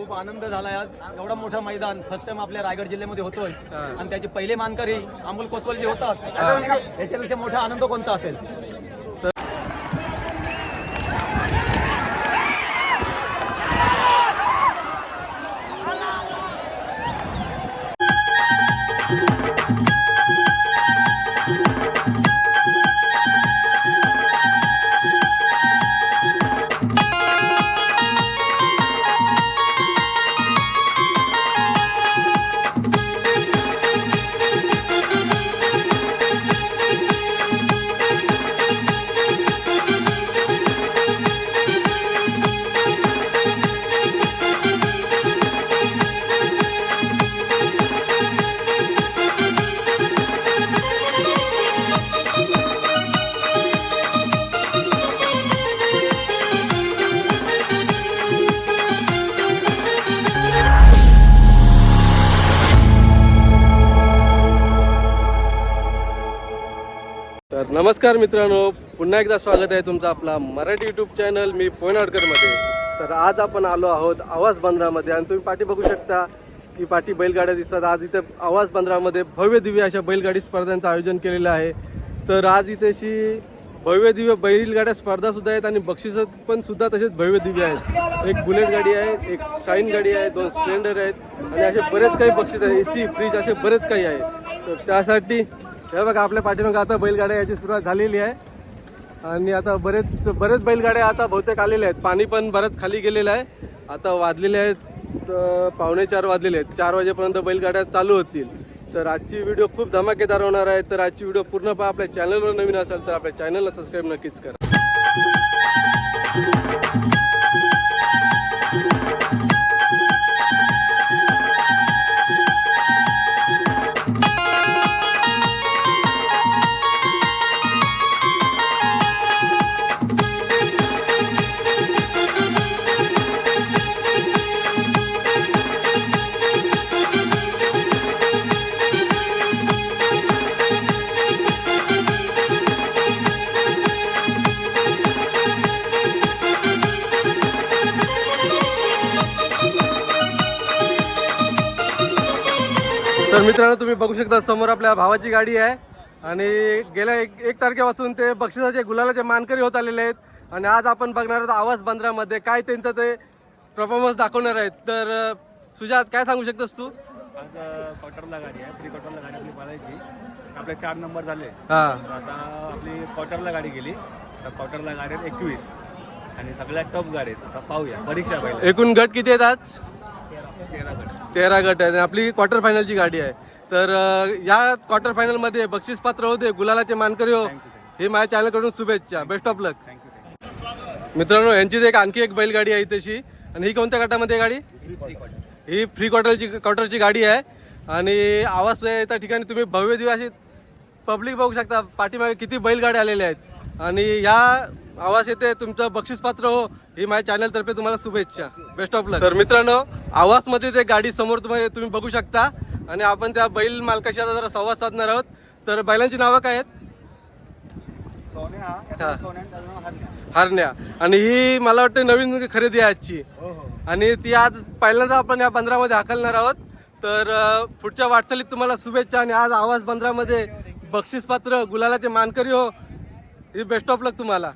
खूप आनंद झालाय आज एवढा मोठा मैदान फर्स्ट टाइम आपल्या रायगड जिल्ह्यामध्ये होतोय आणि त्याचे पहिले मानकरी अमोल कोतवाल जे होतात याच्यापेक्षा मोठा आनंद कोणता असेल. नमस्कार मित्रांनो, पुन्हा एकदा स्वागत आहे तुमचं आपला मराठी यूट्यूब चॅनल मी पोयनाडकरमध्ये. तर आज आपण आलो आहोत आवाज बंदरामध्ये आणि तुम्ही पाठी बघू शकता की पाठी बैलगाड्या दिसतात. आज इथे आवाज बंदरामध्ये भव्य दिव्य अशा बैलगाडी स्पर्धांचं आयोजन केलेलं आहे. तर आज इथेशी भव्य दिव्य बैलगाड्या स्पर्धा सुद्धा आहेत आणि बक्षिसं पण सुद्धा तसेच भव्य दिव्य आहेत. एक बुलेट गाडी आहे, एक शाईन गाडी आहे, 2 स्प्लेंडर आहेत आणि असे बरेच काही बक्षीस आहेत, AC फ्रीज असे बरेच काही आहे. तर त्यासाठी हे बघा आपल्या पाठीमागे आता बैलगाड्या याची सुरुवात झालेली आहे आणि आता बरेच बैलगाड्या आता बहुतेक आलेल्या आहेत. पाणी पण बरंच खाली गेलेलं आहे. आता वाजलेले आहेत 3:45 वाजलेले आहेत. 4 वाजेपर्यंत बैलगाड्या चालू होतील. तर आजची व्हिडिओ खूप धमाकेदार होणार आहे. तर आजची व्हिडिओ पूर्ण पहा. आपल्या चॅनलवर नवीन असेल तर आपल्या चॅनलला सबस्क्राईब नक्कीच करा. तर मित्रांनो, तुम्ही बघू शकता समोर आपल्या भावाची गाडी आहे आणि गेल्या एक तारखेपासून ते बक्षिसाचे गुलालाचे मानकरी होत आलेले आहेत. आणि आज आपण बघणार आहोत आवाज बंदरामध्ये काय त्यांचं ते परफॉर्मन्स दाखवणार आहेत. तर सुजात, काय सांगू शकतोस तू? आज क्वार्टरला गाडी आहे, प्री क्वार्टरला गाडी आपली पळायची. आपले 4 नंबर झाले. आता आपली क्वार्टरला गाडी गेली. तर क्वार्टरला गाडी 21 आणि सगळ्यात टॉप गाडी आहेत. आता पाहूया परीक्षा पाहिजे. एकूण गट किती आहेत आज? 13 गट आहे. आपली क्वार्टर फायनलची गाडी आहे. तर या क्वार्टर फायनल मध्ये बक्षीस पात्र होते, गुलालाचे मानकरी हो, हे माझ्या चॅनलकडून शुभेच्छा. बेस्ट ऑफ लक. मित्रांनो, यांचीच आणखी एक बैलगाडी आहे तशी. आणि ही कोणत्या गटामध्ये गाडी? ही फ्री क्वार्टरची गाडी आहे. आणि आवाज त्या ठिकाणी तुम्ही भव्य दिव्य अशी पब्लिक बघू शकता. पाठीमागे किती बैलगाड्या आलेल्या आहेत. आणि या आवाज येते तुमचं बक्षीस पात्र हो, ही माझ्या चॅनल तर्फे तुम्हाला शुभेच्छा. बेस्ट ऑफ लक. तर मित्रांनो, आवाज मध्ये ते गाडी समोर तुम्ही बघू शकता आणि आपण त्या बैल मालकाशी आता जरा संवाद साधणार आहोत. तर बैलांची नावं काय आहेत? हरण्या. आणि ही मला वाटतं नवीन खरेदी आहे आजची. आणि ती आज पहिल्यांदा आपण या बंदरामध्ये हाकलणार आहोत. तर पुढच्या वाटचालीत तुम्हाला शुभेच्छा. आणि आज आवाज बंदरामध्ये बक्षीस पात्र गुलालाचे मानकरी हो, ही बेस्ट ऑफ लक तुम्हाला.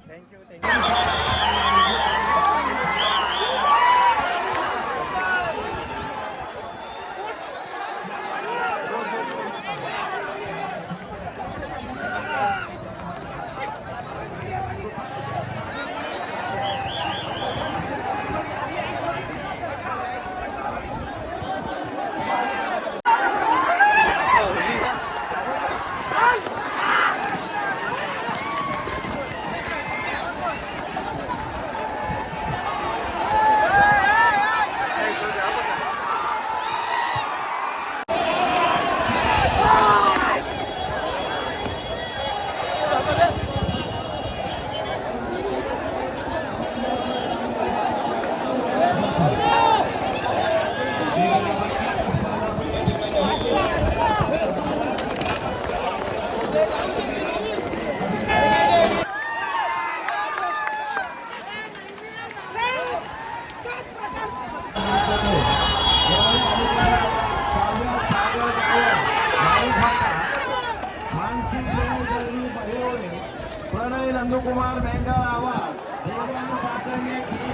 कुमार बेंगाल आवाज दिव्यांग पाचंगे की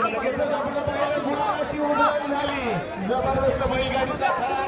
लगेचच आपल्याला पाहिलं गुलाबाची उधळण झाली जबरदस्त बैलगाडीचा खरा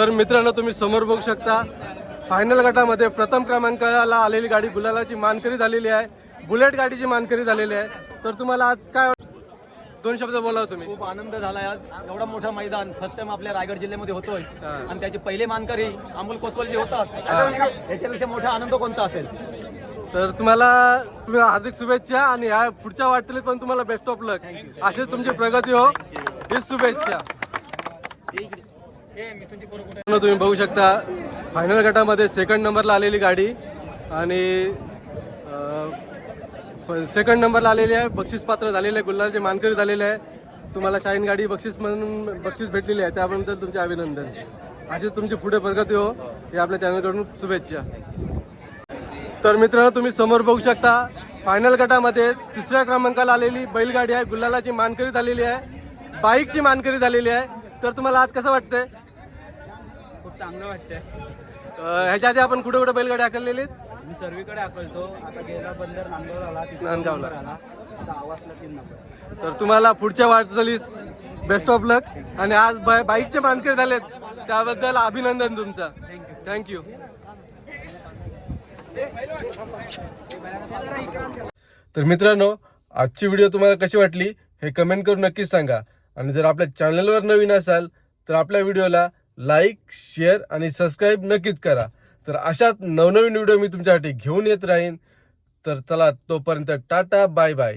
तर मित्रांनो तुम्ही समोर बघू शकता फायनल गटामध्ये प्रथम क्रमांकाला आलेली गाडी गुलालाची मानकरी झालेली आहे. बुलेट गाडीची मानकरी झालेली आहे. तर तुम्हाला आज काय दोन शब्द बोला तुम्ही. खूप आनंद झालाय आज. एवढा मोठा मैदान फर्स्ट टाइम आपल्या रायगड जिल्ह्यामध्ये होतोय आणि त्याचे पहिले मानकरी अमोल कोतवाल जे होतात याच्यापेक्षा मोठा आनंद कोणता असेल. तर तुम्हाला हार्दिक शुभेच्छा आणि या पुढच्या वाटचालीत पण तुम्हाला बेस्ट ऑफ लक. अशीच तुमची प्रगती हो हीच शुभेच्छा. तुम्ही बघू शकता फायनल गटामध्ये सेकंड नंबरला आलेली गाडी आणि सेकंड नंबरला आलेली आहे. बक्षीस पात्र झालेले आहे. गुलालचे मानकरी झालेले आहे. तुम्हाला शाईन गाडी बक्षीस म्हणून बक्षीस भेटलेली आहे त्याबद्दल तुमचे अभिनंदन. अशीच तुमची पुढे प्रगती हो हे आपल्या चॅनलकडून शुभेच्छा. तर मित्रांनो तुम्ही समोर बघू शकता फायनल गटामध्ये तिसऱ्या क्रमांकाला आलेली बैलगाडी आहे. गुलालाची मानकरी झालेली आहे. बाईकची मानकरी झालेली आहे. तर तुम्हाला आज कसं वाटतंय. खूप चांगलं वाटतंय. ह्याच्या आधी आपण कुठे कुठे बैलगाडी हाकललेली मी सर्वीकडे आकलतो. आता गेला बंदर नांदगाव आला, तिथे नांदगावला. नंबर आला, आता आवाजला 3 नंबर. तर तुम्हाला पुढच्या वाटचालीस बेस्ट ऑफ लक. आणि आज बाईकचे मानकरी झालेत त्याबद्दल अभिनंदन तुमचं. थँक्यू. तर मित्रांनो आजची व्हिडिओ तुम्हाला कशी वाटली हे कमेंट करून नक्कीच सांगा. आणि जर आपल्या चॅनलवर नवीन असाल तर आपल्या व्हिडिओला लाईक शेअर आणि सबस्क्राईब नक्कीच करा. तर अशाच नवनवीन व्हिडिओ मी तुमच्यासाठी घेऊन येत राहीन. तर चला तोपर्यंत टाटा बाय बाय.